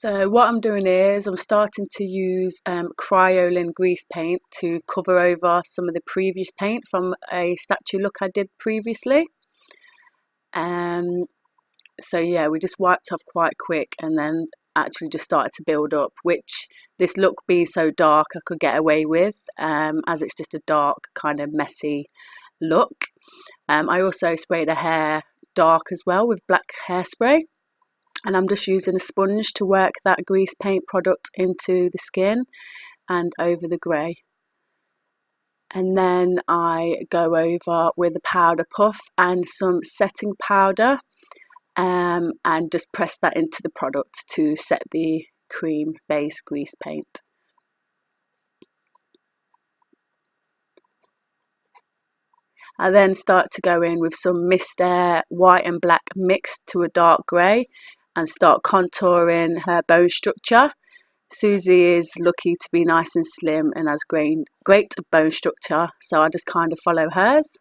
So what I'm doing is I'm starting to use kryolan grease paint to cover over some of the previous paint from a statue look I did previously. So yeah, we just wiped off quite quick and then actually just started to build up, which this look being so dark I could get away with, as it's just a dark kind of messy look. I also sprayed the hair dark as well with black hairspray. And I'm just using a sponge to work that grease paint product into the skin and over the grey. And then I go over with a powder puff and some setting powder, and just press that into the product to set the cream base grease paint. I then start to go in with some mistair white and black mixed to a dark grey and start contouring her bone structure. Susie is lucky to be nice and slim and has great bone structure, so I just kind of follow hers.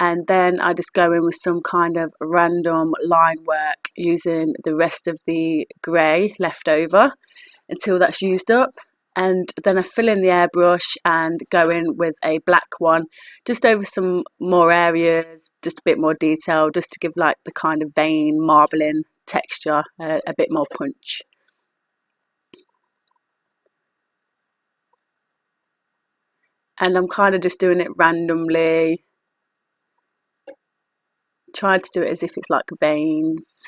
And then I just go in with some kind of random line work using the rest of the grey left over until that's used up. And then I fill in the airbrush and go in with a black one just over some more areas, just a bit more detail, just to give like the kind of vein marbling texture a bit more punch. And I'm kind of just doing it randomly, trying to do it as if it's like veins.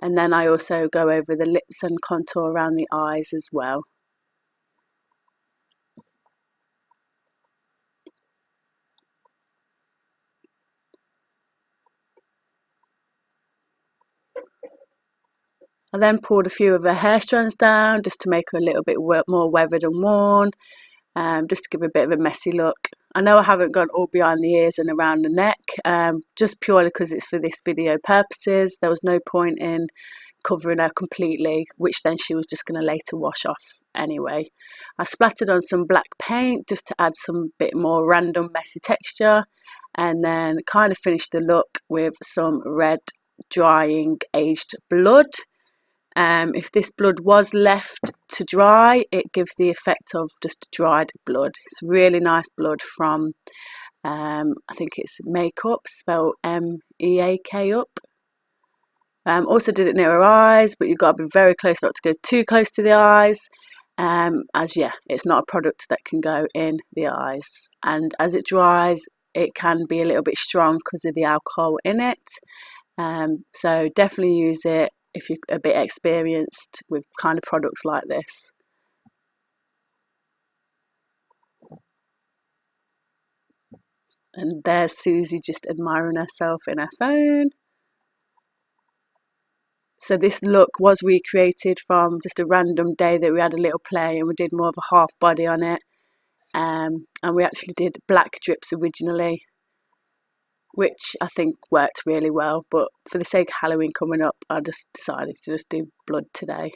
And then I also go over the lips and contour around the eyes as well. I then pulled a few of her hair strands down just to make her a little bit more weathered and worn, just to give a bit of a messy look. I know I haven't gone all behind the ears and around the neck, just purely because it's for this video purposes. There was no point in covering her completely, which then she was just going to later wash off anyway. I splattered on some black paint just to add some bit more random messy texture, and then kind of finished the look with some red drying aged blood. If this blood was left to dry, it gives the effect of just dried blood. It's really nice blood from, I think it's maekup, spelled M-E-A-K-up. Also did it near her eyes, but you've got to be very close not to go too close to the eyes, as yeah, it's not a product that can go in the eyes. And as it dries, it can be a little bit strong because of the alcohol in it. So definitely use it if you're a bit experienced with kind of products like this. And there's Susie just admiring herself in her phone. So this look was recreated from just a random day that we had a little play and we did more of a half body on it. And we actually did black drips originally, which I think worked really well, but for the sake of Halloween coming up, I just decided to just do blood today.